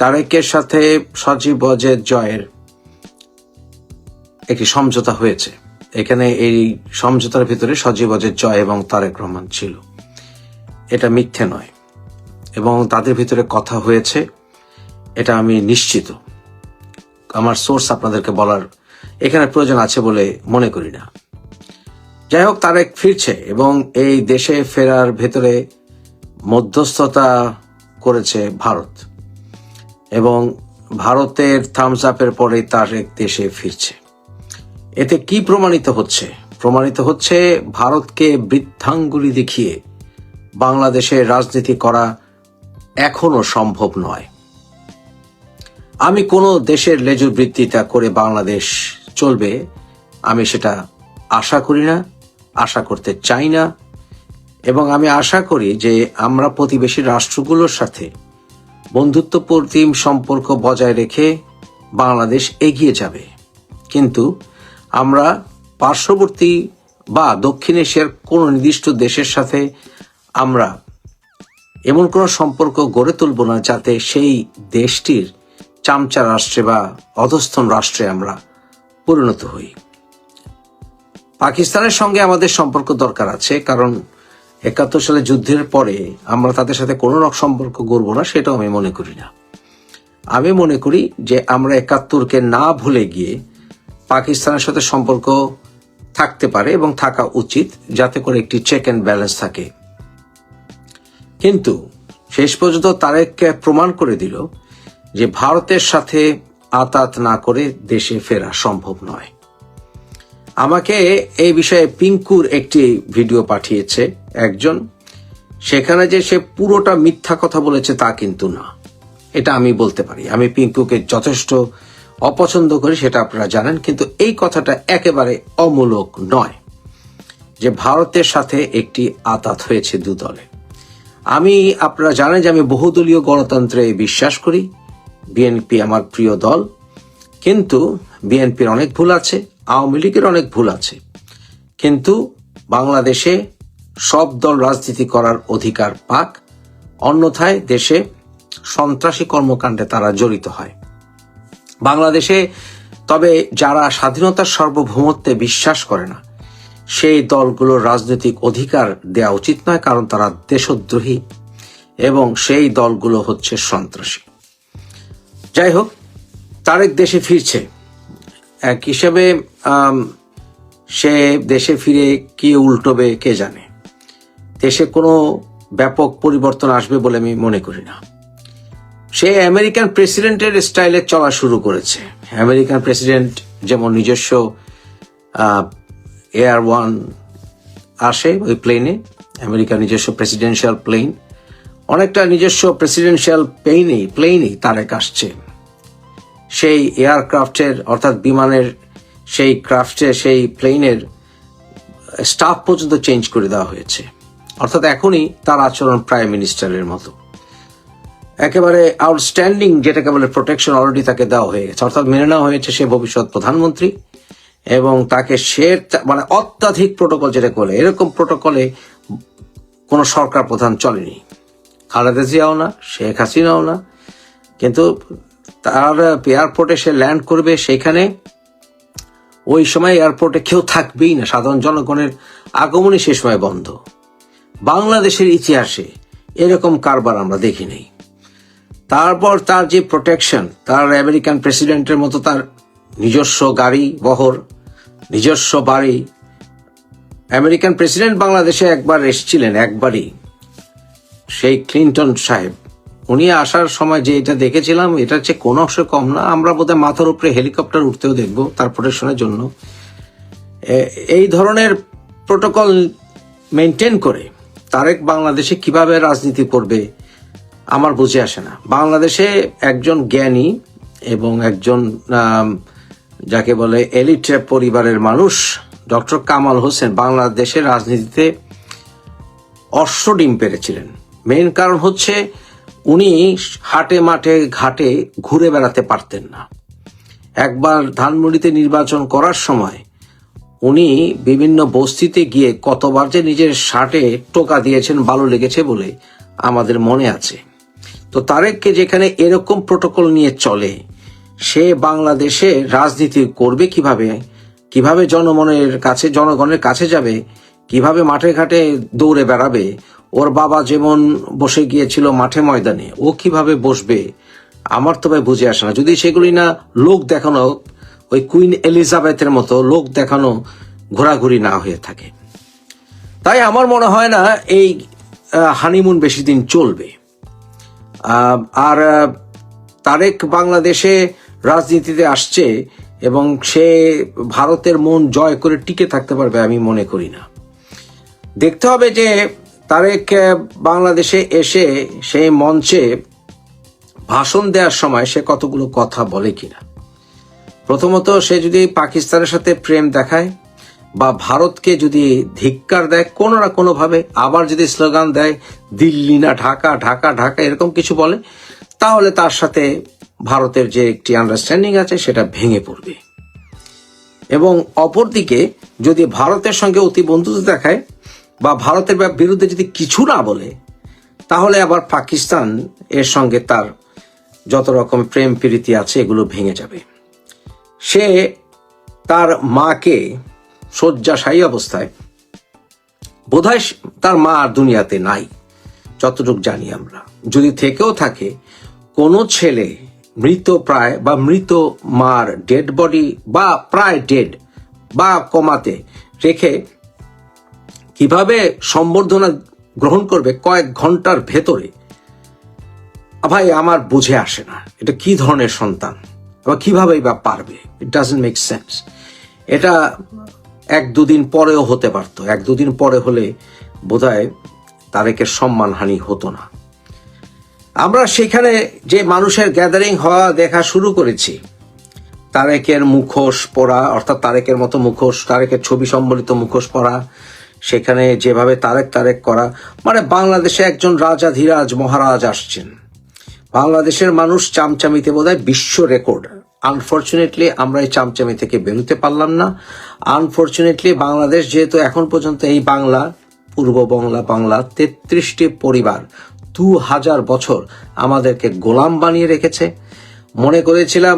তারেকের সাথে সজীব ওয়াজেদ জয়ের একটি সমঝোতা হয়েছে। এখানে এই সমঝোতার ভিতরে সজীব ওয়াজেদ জয় এবং তারেক রহমান ছিল, এটা মিথ্যে নয়। এবং তাদের ভিতরে কথা হয়েছে, এটা আমি নিশ্চিত। আমার সোর্স আপনাদেরকে বলার এখানে প্রয়োজন আছে বলে মনে করি না। যাই হোক, তারেক ফিরছে এবং এই দেশে ফেরার ভেতরে মধ্যস্থতা করেছে ভারত, এবং ভারতের থামস আপের পরে তারেক দেশে ফিরছে। এতে কি প্রমাণিত হচ্ছে? প্রমাণিত হচ্ছে ভারতকে বৃদ্ধাঙ্গুলি দেখিয়ে বাংলাদেশে রাজনীতি করা এখনো সম্ভব নয়। আমি কোনো দেশের লেজুর বৃত্তিটা করে বাংলাদেশ চলবে, আমি সেটা আশা করি না, আশা করতে চাই না। এবং আমি আশা করি যে আমরা প্রতিবেশী রাষ্ট্রগুলোর সাথে বন্ধুত্বপূর্ণ সম্পর্ক বজায় রেখে বাংলাদেশ এগিয়ে যাবে। কিন্তু আমরা পার্শ্ববর্তী বা দক্ষিণ এশিয়ার কোনো নির্দিষ্ট দেশের সাথে আমরা এমন কোনো সম্পর্ক গড়ে তুলব না যাতে সেই দেশটির চামচা রাষ্ট্রে বা অধস্থন রাষ্ট্রে আমরা পরিণত হই। পাকিস্তানের সঙ্গে আমাদের সম্পর্ক দরকার আছে, কারণ ৭১ সালে যুদ্ধের পরে আমরা তাদের সাথে কোনো রকম সম্পর্ক গড়ব না, সেটাও আমি মনে করি না। আমি মনে করি যে আমরা ৭১কে না ভুলে গিয়ে পাকিস্তানের সাথে সম্পর্ক থাকতে পারে এবং থাকা উচিত, যাতে করে একটি চেক অ্যান্ড ব্যালেন্স থাকে। কিন্তু শেষ পর্যন্ত তারেককে প্রমাণ করে দিল যে ভারতের সাথে আতাত না করে দেশে ফেরা সম্ভব নয়। আমাকে এই বিষয়ে পিঙ্কুর একটি ভিডিও পাঠিয়েছে একজন, সেখানে যে সে পুরোটা মিথ্যা কথা বলেছে তা কিন্তু না, এটা আমি বলতে পারি। আমি পিঙ্কুকে যথেষ্ট অপছন্দ করি, সেটা আপনারা জানেন, কিন্তু এই কথাটা একেবারে অমূলক নয় যে ভারতের সাথে একটি আতাত হয়েছে দু দলে। আপনারা জানেন যে আমি বহুদলীয় গণতন্ত্রে বিশ্বাস করি। বিএনপি আমার প্রিয় দল, কিন্তু বিএনপির অনেক ভুল আছে, আওয়ামী লীগের অনেক ভুল আছে। কিন্তু বাংলাদেশে সব দল রাজনীতি করার অধিকার পাক, অন্যথায় দেশে সন্ত্রাসী কর্মকাণ্ডে তারা জড়িত হয়। বাংলাদেশে তবে যারা স্বাধীনতার সার্বভৌমত্বে বিশ্বাস করে না, সেই দলগুলোর রাজনৈতিক অধিকার দেওয়া উচিত নয়, কারণ তারা দেশদ্রোহী এবং সেই দলগুলো হচ্ছে সন্ত্রাসী। যাই হোক, তারেক দেশে ফিরছে। এক হিসেবে সে দেশে ফিরে কি উল্টোবে কে জানে। দেশে কোনো ব্যাপক পরিবর্তন আসবে বলে আমি মনে করি না। সে আমেরিকান প্রেসিডেন্টের স্টাইলে চলা শুরু করেছে। আমেরিকান প্রেসিডেন্ট যেমন নিজস্ব এয়ার ওয়ান আসে, ওই প্লেনে, আমেরিকার নিজস্ব প্রেসিডেন্সিয়াল প্লেন, অনেকটা নিজস্ব প্রেসিডেন্সিয়াল প্লেনই তারেক আসছে। সেই এয়ারক্রাফটের অর্থাৎ বিমানের সেই ক্রাফটে, সেই প্লেনের স্টাফ পর্যন্ত চেঞ্জ করে দেওয়া হয়েছে। অর্থাৎ এখনই তার আচরণ প্রাইম মিনিস্টারের মতো, একেবারে আউটস্ট্যান্ডিং, যেটাকে বলে প্রোটেকশন অলরেডি তাকে দেওয়া হয়ে গেছে। অর্থাৎ মেনে নেওয়া হয়েছে সে ভবিষ্যৎ প্রধানমন্ত্রী, এবং তাকে অত্যাধিক প্রোটোকল, যেটাকে বলে, এরকম প্রোটোকলে কোনো সরকার প্রধান চলেনি। খালেদা জিয়াও না, শেখ হাসিনাও না। কিন্তু তার এয়ারপোর্টে সে ল্যান্ড করবে, সেখানে ওই সময় এয়ারপোর্টে কেউ থাকবেই না, সাধারণ জনগণের আগমনই সে সময় বন্ধ। বাংলাদেশের ইতিহাসে এরকম কারবার আমরা দেখি নাই। তারপর তার যে প্রোটেকশন, তার আমেরিকান প্রেসিডেন্টের মতো তার নিজস্ব গাড়ি বহর, নিজস্ব বাড়ি। আমেরিকান প্রেসিডেন্ট বাংলাদেশে একবার এসেছিলেন, একবারই, সেই ক্লিন্টন সাহেব। উনি আসার সময় যে এটা দেখেছিলাম, এটা হচ্ছে কোনো অংশ কম না। আমরা বোধহয় মাথার উপরে হেলিকপ্টার উঠতেও দেখব তার প্রোটেকশনের জন্য। এই ধরনের প্রোটোকল মেনটেন করে তারেক বাংলাদেশে কিভাবে রাজনীতি করবে আমার বুঝে আসে না। বাংলাদেশে একজন জ্ঞানী এবং একজন যাকে বলে এলিট পরিবারের মানুষ ডক্টর কামাল হোসেন বাংলাদেশের রাজনীতিতে অশ্ব ডিম পেরেছিলেন। মেইন কারণ হচ্ছে উনি হাটে মাঠে ঘাটে ঘুরে বেড়াতে পারতেন না। একবার ধানমন্ডিতে নির্বাচন করার সময় উনি বিভিন্ন বস্তিতে গিয়ে কতবার যে নিজের শার্টে টোকা দিয়েছেন, ভালো লেগেছে বলে আমাদের মনে আছে। তো তারেককে যেখানে এরকম প্রোটোকল নিয়ে চলে, সে বাংলাদেশে রাজনীতি করবে কিভাবে, কিভাবে জনগণের কাছে যাবে, কিভাবে মাঠে ঘাটে দৌড়ে বেড়াবে, ওর বাবা যেমন বসে গিয়েছিল মাঠে ময়দানে, ও কিভাবে বসবে, আমার তো ভাই বুঝে আসে না। যদি সেগুলি না লোক দেখানো, ওই কুইন এলিজাবেথের মতো লোক দেখানো ঘোরাঘুরি না হয়ে থাকে, তাই আমার মনে হয় না এই হানিমুন বেশি দিন চলবে। আর তারেক বাংলাদেশে রাজনীতিতে আসছে এবং সে ভারতের মন জয় করে টিকে থাকতে পারবে আমি মনে করি না। দেখতে হবে যে তারেক বাংলাদেশে এসে সেই মঞ্চে ভাষণ দেওয়ার সময় সে কতগুলো কথা বলে কিনা। প্রথমত, সে যদি পাকিস্তানের সাথে প্রেম দেখায় বা ভারতকে যদি ধিক্কার দেয় কোনো না কোনোভাবে, আবার যদি স্লোগান দেয় দিল্লি না ঢাকা, ঢাকা ঢাকা এরকম কিছু বলে, তাহলে তার সাথে ভারতের যে একটি আন্ডারস্ট্যান্ডিং আছে সেটা ভেঙে পড়বে। এবং অপরদিকে যদি ভারতের সঙ্গে অতি বন্ধুত্ব দেখায় বা ভারতের বিরুদ্ধে যদি কিছু না বলে, তাহলে আবার পাকিস্তান এর সঙ্গে তার যত রকম প্রেম প্রীতি আছে এগুলো ভেঙে যাবে। সে তার মাকে শয্যাশায়ী অবস্থায়, বোধহয় তার মা আর দুনিয়াতে নাই যতটুকু জানি আমরা, যদি থেকেও থাকে, কোনো ছেলে মৃত প্রায় বা মৃত মার ডেড বডি বা প্রায় ডেড বা কমাতে রেখে কিভাবে সম্বর্ধনা গ্রহণ করবে কয়েক ঘন্টার ভেতরে, ভাই আমার বুঝে আসে না এটা কি ধরনের সন্তান বা কিভাবেই বা পারবে। It doesn't make sense. এটা 1-2 দিন পরেও হতে পারতো, 1-2 দিন পরে হলে বোধহয় তারেকের সম্মানহানি হতো না। আমরা সেখানে যে মানুষের গ্যাদারিং হওয়া দেখা শুরু করেছি, তারেকের মুখোশ পরা, অর্থাৎ তারেকের মতো মুখোশ, তারেকের ছবি সম্বলিত মুখোশ পরা, সেখানে যেভাবে তারেক তারেক করা, মানে বাংলাদেশে একজন রাজাধিরাজ মহারাজ আসছেন। বাংলাদেশের মানুষ চামচামিতে বোধহয় বিশ্ব রেকর্ড। আনফরচুনেটলি আমরা এই চামচামি থেকে বেরোতে পারলাম না। আনফরচুনেটলি বাংলাদেশ যেহেতু এখন পর্যন্ত এই বাংলা, পূর্ব বাংলা 33টি পরিবার 2000 বছর আমাদেরকে গোলাম বানিয়ে রেখেছে। মনে করেছিলাম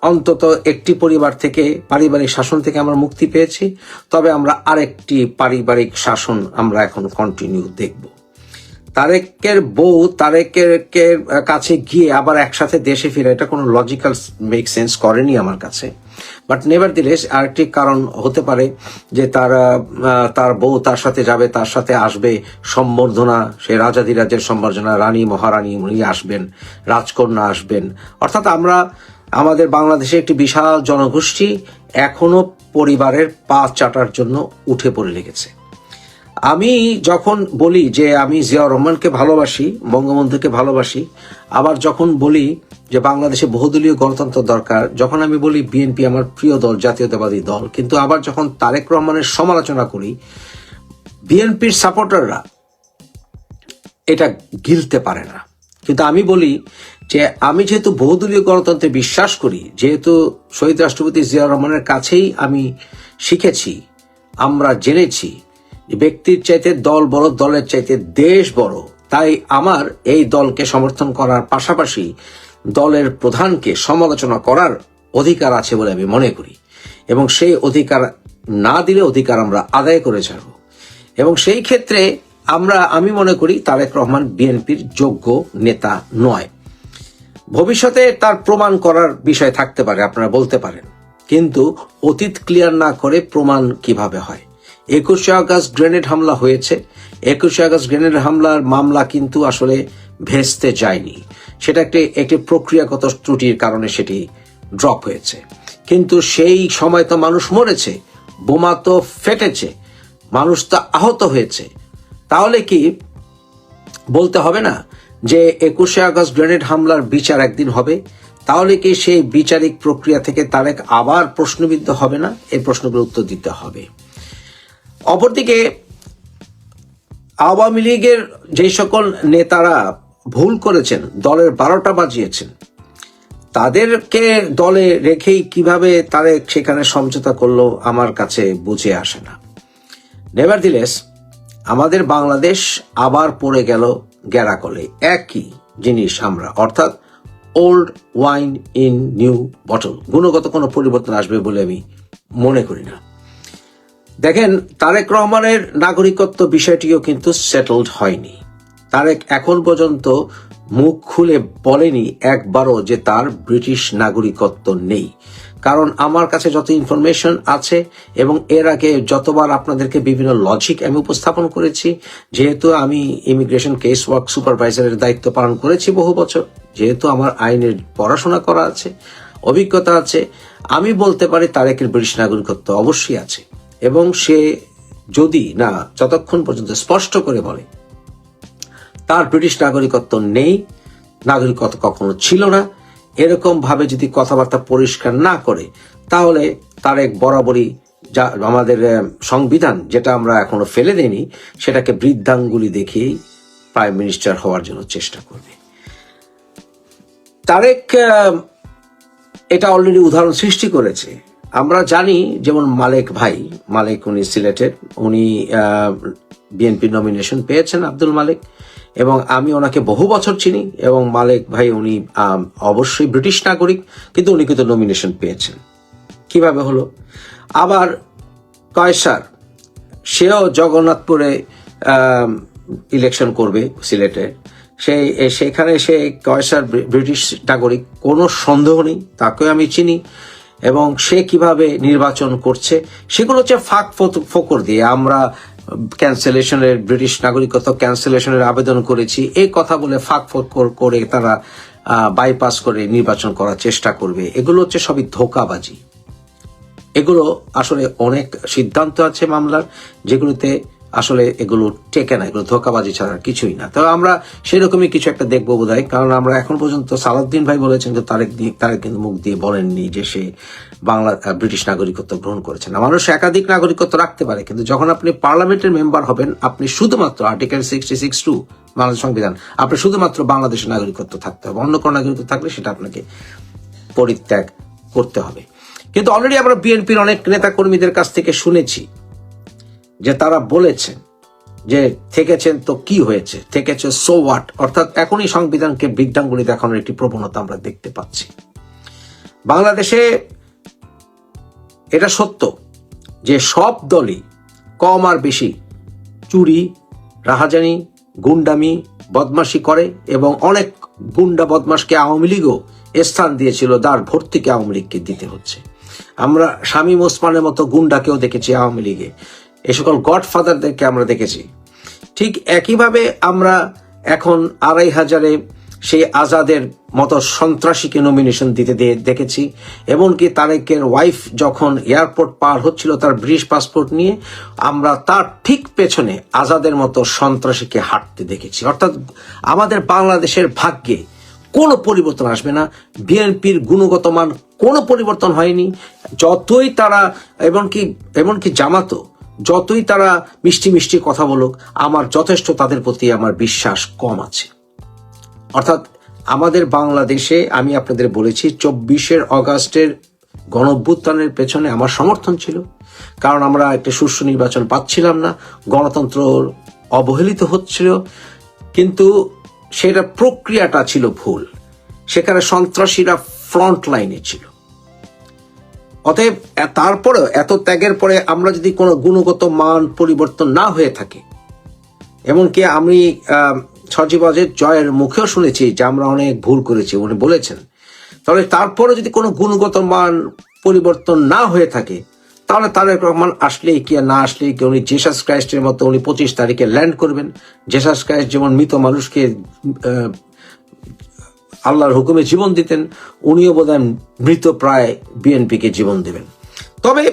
অন্তত একটি পরিবার থেকে, পারিবারিক শাসন থেকে আমরা মুক্তি পেয়েছি, তবে আমরা আরেকটি পারিবারিক শাসন আমরা এখন কন্টিনিউ দেখব। তারেকের বউ তারেকের কাছে গিয়ে আবার একসাথে দেশে ফিরে, এটা কোনো লজিক্যাল মেক সেন্স করেনি আমার কাছে। বাট নেভারদিলেস আরেকটি কারণ হতে পারে যে তার বউ তার সাথে যাবে, তার সাথে আসবে সম্বর্ধনা, সে রাজাধিরাজের সম্বর্ধনা, রানী মহারানী উনি আসবেন, রাজকন্যা আসবেন। অর্থাৎ আমাদের বাংলাদেশে একটি বিশাল জনগোষ্ঠী এখনো পরিবারের পা চাটার জন্য উঠে পড়ে লেগেছে। আমি যখন বলি যে আমি জিয়াউর রহমানকে ভালোবাসি, বঙ্গবন্ধুকে ভালোবাসি, আবার যখন বলি যে বাংলাদেশে বহুদলীয় গণতন্ত্র দরকার, যখন আমি বলি বিএনপি আমার প্রিয় দল, জাতীয়তাবাদী দল, কিন্তু আবার যখন তারেক রহমানের সমালোচনা করি, বিএনপির সাপোর্টাররা এটা গিলতে পারে না। কিন্তু আমি বলি যে আমি যেহেতু বহুদলীয় গণতন্ত্রে বিশ্বাস করি, যেহেতু শহীদ রাষ্ট্রপতি জিয়াউর রহমানের কাছেই আমি শিখেছি, আমরা জেনেছি ব্যক্তির চাইতে দল বড়, দলের চাইতে দেশ বড়, তাই আমার এই দলকে সমর্থন করার পাশাপাশি দলের প্রধানকে সমালোচনা করার অধিকার আছে বলে আমি মনে করি। এবং সেই অধিকার না দিলে অধিকার আমরা আদায় করে ছাড়ব। এবং সেই ক্ষেত্রে আমি মনে করি তারেক রহমান বিএনপির যোগ্য নেতা নয়। ভবিষ্যতে তার প্রমাণ করার বিষয় থাকতে পারে, আপনারা বলতে পারেন, কিন্তু অতীত ক্লিয়ার না করে প্রমাণ কিভাবে হয়? 21শে আগস্ট গ্রেনেড হামলা হয়েছে। 21শে আগস্ট গ্রেনেড হামলার মামলা কিন্তু আসলে ভেস্তে যায়নি, সেটা একটি প্রক্রিয়াগত ত্রুটির কারণে সেটি ড্রপ হয়েছে। কিন্তু সেই সময় তো মানুষ মরেছে, বোমা তো ফেটেছে, মানুষ তো আহত হয়েছে। তাহলে কি বলতে হবে না যে 21শে আগস্ট গ্রেনেড হামলার বিচার একদিন হবে? তাহলে কি সেই বিচারিক প্রক্রিয়া থেকে তারেক আবার প্রশ্নবিদ্ধ হবে না? এই প্রশ্নগুলোর উত্তর দিতে হবে। অপরদিকে আওয়ামী লীগের যে সকল নেতারা ভুল করেছেন, দলের 12টা বাজিয়েছেন, তাদেরকে দলে রেখেই কিভাবে তারেক সেখানে সমঝোতা করলো আমার কাছে বুঝে আসে না। নেভারদিলেস আমাদের বাংলাদেশ আবার পড়ে গেল গ্যারাকলে, জিনিস আমরা, অর্থাৎ old wine in new bottle. গুণগত কোনো পরিবর্তন আসবে বলে আমি মনে করি না। দেখেন, তারেক রহমানের নাগরিকত্ব বিষয়টিও কিন্তু সেটেলড হয়নি। তারেক এখন পর্যন্ত মুখ খুলে বলেনি একবারও যে তার ব্রিটিশ নাগরিকত্ব নেই। কারণ আমার কাছে যত ইনফরমেশন আছে এবং এর আগে যতবার আপনাদেরকে বিভিন্ন লজিক আমি উপস্থাপন করেছি, যেহেতু আমি ইমিগ্রেশন কেস ওয়ার্ক সুপারভাইজারের দায়িত্ব পালন করেছি বহু বছর, যেহেতু আমার আইনের পড়াশোনা করা আছে, অভিজ্ঞতা আছে, আমি বলতে পারি তারেকের ব্রিটিশ নাগরিকত্ব অবশ্যই আছে। এবং সে যদি না যতক্ষণ পর্যন্ত স্পষ্ট করে বলে তার ব্রিটিশ নাগরিকত্ব নেই, নাগরিকত্ব কখনো ছিল না, এরকম ভাবে যদি কথাবার্তা পরিষ্কার না করে, তাহলে তারেক বরাবরই যা আমাদের সংবিধান যেটা আমরা এখনো ফেলে দেইনি সেটাকে বৃদ্ধাঙ্গুলি দেখিয়েই প্রাইম মিনিস্টার হওয়ার জন্য চেষ্টা করবে। তারেক এটা অলরেডি উদাহরণ সৃষ্টি করেছে। আমরা জানি যেমন মালেক উনি সিলেটের, উনি বিএনপি নমিনেশন পেয়েছেন, আব্দুল মালেক, এবং আমি ওনাকে বহু বছর চিনি। এবং মালেক ভাই উনি অবশ্যই ব্রিটিশ নাগরিক, কিন্তু উনি কিন্তু নমিনেশন পেয়েছেন। কিভাবে হলো? আবার কয়সার, সেও জগন্নাথপুরে ইলেকশন করবে সিলেটে, সেখানে সে কয়সার ব্রিটিশ নাগরিক, কোনো সন্দেহ নেই, তাকেও আমি চিনি। এবং সে কিভাবে নির্বাচন করছে সেগুলো হচ্ছে ফাঁক ফোকর দিয়ে আমরা ক্যান্সেলেশনের, ব্রিটিশ নাগরিকত্ব ক্যান্সেলেশনের আবেদন করেছি এই কথা বলে ফাঁক ফোকর করে তারা বাইপাস করে নির্বাচন করার চেষ্টা করবে। এগুলো হচ্ছে সবই ধোঁকাবাজি। এগুলো আসলে অনেক সিদ্ধান্ত আছে মামলার যেগুলোতে আসলে এগুলো টেকে না, এগুলো ধোঁকাবাজি ছাড়া কিছুই না। তবে আমরা সেরকমই কিছু একটা দেখবো বোধহয়, কারণ আমরা এখন পর্যন্ত সালাউদ্দিন ভাই বলেছেন যে তারেক কিন্তু মুখ দিয়ে বলেননি যে সে ব্রিটিশ নাগরিকত্ব গ্রহণ করেছেন। মানুষ একাধিক নাগরিকত্ব রাখতে পারে, কিন্তু যখন আপনি পার্লামেন্টের মেম্বার হবেন, আপনি শুধুমাত্র আর্টিকেল 66(2) বাংলাদেশ সংবিধান, আপনি শুধুমাত্র বাংলাদেশের নাগরিকত্ব থাকতে হবে। অন্য কোনো নাগরিকত্ব থাকলে সেটা আপনাকে পরিত্যাগ করতে হবে। কিন্তু অলরেডি আমরা বিএনপির অনেক নেতা কর্মীদের কাছ থেকে শুনেছি যে তারা বলেছেন যে থেকেছেন তো কি হয়েছে, থেকেছে সো হোয়াট, অর্থাৎ এখনই সংবিধানকে বৃদ্ধাঙ্গুলি দেখানোর একটি প্রবণতা আমরা দেখতে পাচ্ছি বাংলাদেশে। এটা সত্য যে সব দলই কম আর বেশি চুরি, রাহাজানি, গুন্ডামি, বদমাশি করে, এবং অনেক গুন্ডা বদমাশকে আওয়ামী লীগও স্থান দিয়েছিল, দ্বার ভর্তিকে আওয়ামী লীগকে দিতে হচ্ছে। আমরা শামীম ওসমানের মতো গুন্ডাকেও দেখেছি আওয়ামী লীগে, এ সকল গডফাদারদেরকে আমরা দেখেছি। ঠিক একইভাবে আমরা এখন ২৫০০-এ সেই আজাদের মতো সন্ত্রাসীকে নমিনেশন দিতে দেখেছি। এমনকি তারেকের ওয়াইফ যখন এয়ারপোর্ট পার হচ্ছিল তার ব্রিটিশ পাসপোর্ট নিয়ে, আমরা তার ঠিক পেছনে আজাদের মতো সন্ত্রাসীকে হাঁটতে দেখেছি। অর্থাৎ আমাদের বাংলাদেশের ভাগ্যে কোনো পরিবর্তন আসবে না, বিএনপির গুণগত মান কোনো পরিবর্তন হয়নি। যতই তারা এমনকি জামাতও যতই তারা মিষ্টি মিষ্টি কথা বলুক, আমার যথেষ্ট তাদের প্রতি আমার বিশ্বাস কম আছে। অর্থাৎ আমাদের বাংলাদেশে আমি আপনাদের বলেছি ২৪শে অগাস্টের গণঅভ্যুত্থানের পেছনে আমার সমর্থন ছিল, কারণ আমরা একটা সুষ্ঠু নির্বাচন পাচ্ছিলাম না, গণতন্ত্র অবহেলিত হচ্ছিল, কিন্তু সেটা প্রক্রিয়াটা ছিল ভুল, সেখানে সন্ত্রাসীরা ফ্রন্ট লাইনে ছিল। অতএব তারপরেও এত ত্যাগের পরে আমরা যদি কোনো গুণগত মান পরিবর্তন না হয়ে থাকে, এমনকি আমি সজীবজের জয়ের মুখেও শুনেছি যে আমরা অনেক ভুল করেছি, উনি বলেছেন, তাহলে তারপরে যদি কোনো গুণগত মান পরিবর্তন না হয়ে থাকে, তাহলে তারেক রহমান আসলেই কি আর না আসলেই কি, উনি জেসাস ক্রাইস্টের মতো উনি ২৫ তারিখে ল্যান্ড করবেন। জেসাস ক্রাইস্ট যেমন মৃত মানুষকে আল্লাহর হুকুমে জীবন দিতেন, উনিও বোধহয় মৃত প্রায় বিএনপিকে জীবন দেবেন। তবে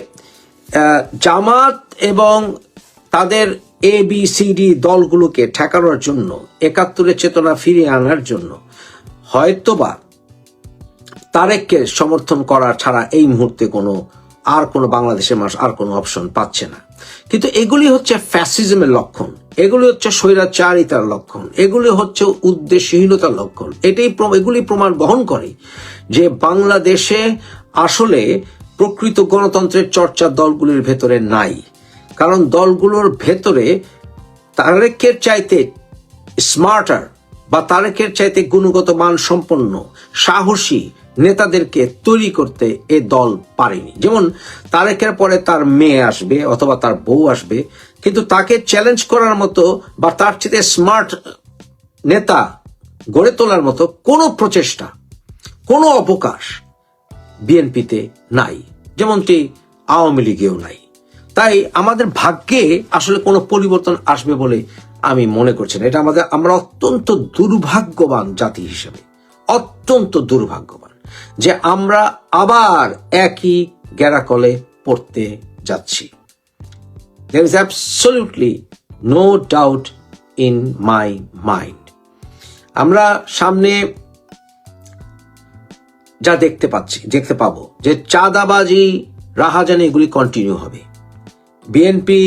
জামাত এবং তাদের ABCD দলগুলোকে ঠেকানোর জন্য, ৭১-এর চেতনা ফিরিয়ে আনার জন্য হয়তোবা তারেককে সমর্থন করা ছাড়া এই মুহূর্তে কোনো বাংলাদেশের মানুষ আর কোনো অপশন পাচ্ছে না। কিন্তু এগুলি হচ্ছে ফ্যাসিজমের লক্ষণ, এগুলি হচ্ছে স্বৈরাচারিতার লক্ষণ, এগুলি হচ্ছে উদ্দেশ্যহীনতার লক্ষণ। এগুলি প্রমাণ বহন করে যে বাংলাদেশে আসলে প্রকৃত গণতন্ত্রের চর্চা দলগুলির ভেতরে নাই। কারণ দলগুলোর ভেতরে তারেকের চাইতে স্মার্টার, বা তারেকের চাইতে গুণগত মান সম্পন্ন সাহসী নেতাদেরকে তৈরি করতে এ দল পারেনি। যেমন তারেকের পরে তার মেয়ে আসবে অথবা তার বউ আসবে, কিন্তু তাকে চ্যালেঞ্জ করার মতো বা তার চেয়ে স্মার্ট নেতা গড়ে তোলার মতো কোনো প্রচেষ্টা, কোনো অবকাশ বিএনপিতে নাই, যেমনটি আওয়ামী লীগেও নাই। তাই আমাদের ভাগ্যে আসলে কোনো পরিবর্তন আসবে বলে আমি মনে করছি না। এটা আমরা অত্যন্ত দুর্ভাগ্যবান জাতি হিসেবে, অত্যন্ত দুর্ভাগ্যবান যে আমরা আবার একই গ্যারাকলে পড়তে যাচ্ছি। There is absolutely no doubt in my mind. আমরা সামনে যা দেখতে পাবো যে চাঁদাবাজি, রাহাজানি এগুলি কন্টিনিউ হবে। বিএনপি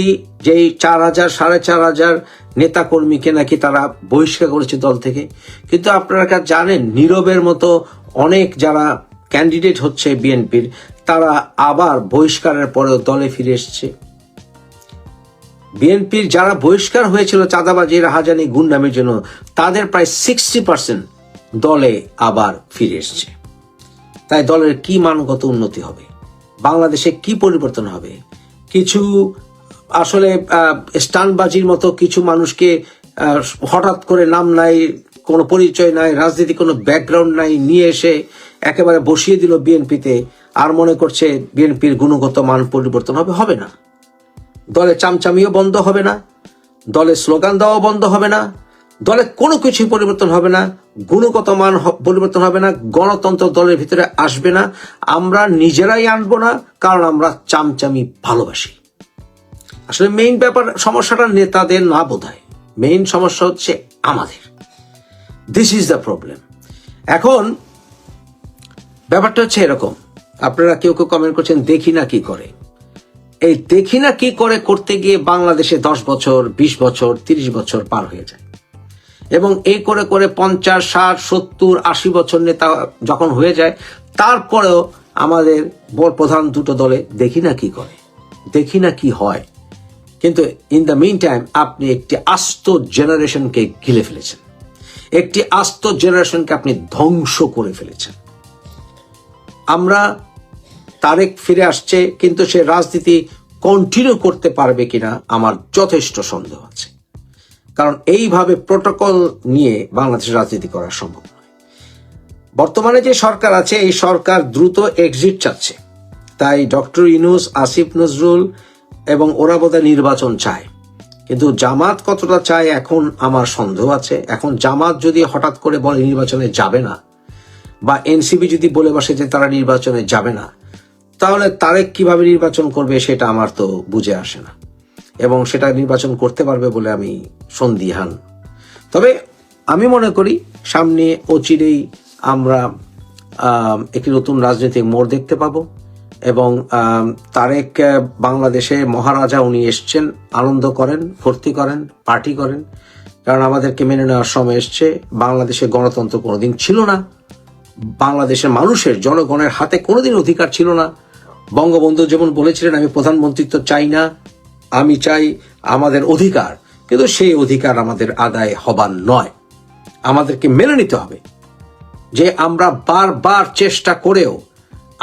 যেই 4,000 4,500 নেতা কর্মীকে নাকি তারা বহিষ্কার করেছে দল থেকে, কিন্তু আপনারা জানেন নীরবের মতো অনেক যারা ক্যান্ডিডেট হচ্ছে বিএনপির, তারা আবার বহিষ্কারের পরেও দলে ফিরে এসছে। বিএনপির যারা বহিষ্কার হয়েছিল চাঁদাবাজি, রাহাজানি, গুন্ডামির জন্য, তাদের প্রায় 60% দলে আবার ফিরে এসছে। তাই দলের কি মানগত উন্নতি হবে, বাংলাদেশে কি পরিবর্তন হবে? কিছু আসলে স্টানবাজির মতো কিছু মানুষকে হঠাৎ করে নাম নাই, কোনো পরিচয় নাই, রাজনীতি কোনো ব্যাকগ্রাউন্ড নাই, নিয়ে এসে একেবারে বসিয়ে দিল বিএনপিতে, আর মনে করছে বিএনপির গুণগত মান পরিবর্তন হবে না। দলে চামচামিও বন্ধ হবে না, দলে স্লোগান দেওয়া বন্ধ হবে না, দলে কোনো কিছুই পরিবর্তন হবে না, গুণগত মান পরিবর্তন হবে না, গণতন্ত্র দলের ভিতরে আসবে না। আমরা নিজেরাই আনবো না, কারণ আমরা চামচামি ভালোবাসি। আসলে মেইন সমস্যাটা নেতাদের না বোধহয়, মেইন সমস্যা হচ্ছে আমাদের। This is the problem. এখন ব্যাপারটা হচ্ছে এরকম, আপনারা কেউ কমেন্ট করছেন দেখি না কি করে। এই দেখি না কি করে করতে গিয়ে বাংলাদেশে 10 বছর, 20 বছর, 30 বছর পার হয়ে যায়, এবং এই করে করে 50, 60, 70, 80 বছর নেতা যখন হয়ে যায়, তারপরেও আমাদের প্রধান দুটো দলে দেখি না কি করে, দেখি না কি হয়। কিন্তু ইন দ্য মিন টাইম আপনি একটি আস্ত জেনারেশনকে গিলে ফেলেছেন, একটি আস্ত জেনারেশনকে আপনি ধ্বংস করে ফেলেছেন। আমরা তারেক ফিরে আসছে, কিন্তু সে রাজনীতি কন্টিনিউ করতে পারবে কিনা আমার যথেষ্ট সন্দেহ আছে, কারণ এইভাবে প্রোটোকল নিয়ে বাংলাদেশের রাজনীতি করা সম্ভব নয়। বর্তমানে যে সরকার আছে, এই সরকার দ্রুত এক্সিট চাচ্ছে, তাই ডক্টর ইউনূস, আসিফ নজরুল এবং ওরা বোধহয় নির্বাচন চায়, কিন্তু জামাত কতটা চায় এখন আমার সন্দেহ আছে। এখন জামাত যদি হঠাৎ করে বলে নির্বাচনে যাবে না, বা এনসিপি যদি বলে বসে যে তারা নির্বাচনে যাবে না, তাহলে তারেক কিভাবে নির্বাচন করবে সেটা আমার তো বুঝে আসে না, এবং সেটা নির্বাচন করতে পারবে বলে আমি সন্দিহান। তবে আমি মনে করি সামনে অচিরেই আমরা একটি নতুন রাজনৈতিক মোড় দেখতে পাবো, এবং তারেক বাংলাদেশে মহারাজা, উনি এসছেন, আনন্দ করেন, ফুর্তি করেন, পার্টি করেন, কারণ আমাদেরকে মেনে নেওয়ার সময় এসছে। বাংলাদেশে গণতন্ত্র কোনোদিন ছিল না, বাংলাদেশের মানুষের, জনগণের হাতে কোনোদিন অধিকার ছিল না। বঙ্গবন্ধু যেমন বলেছিলেন, আমি প্রধানমন্ত্রিত্ব চাই না, আমি চাই আমাদের অধিকার, কিন্তু সেই অধিকার আমাদের আদায় হবার নয়। আমাদেরকে মেনে নিতে হবে যে আমরা বারবার চেষ্টা করেও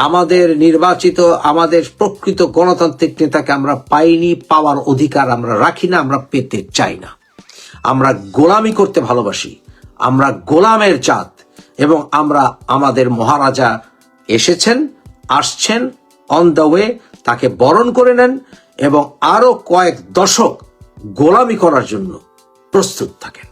আমাদের নির্বাচিত, আমাদের প্রকৃত গণতান্ত্রিক নেতাকে আমরা পাইনি, পাওয়ার অধিকার আমরা রাখি না, আমরা পেতে চাই না। আমরা গোলামি করতে ভালোবাসি, আমরা গোলামের জাত, এবং আমরা আমাদের মহারাজা এসেছেন, আসছেন, অন দ্য ওয়ে, তাকে বরণ করে নেন এবং আরো কয়েক দশক গোলামি করার জন্য প্রস্তুত থাকেন।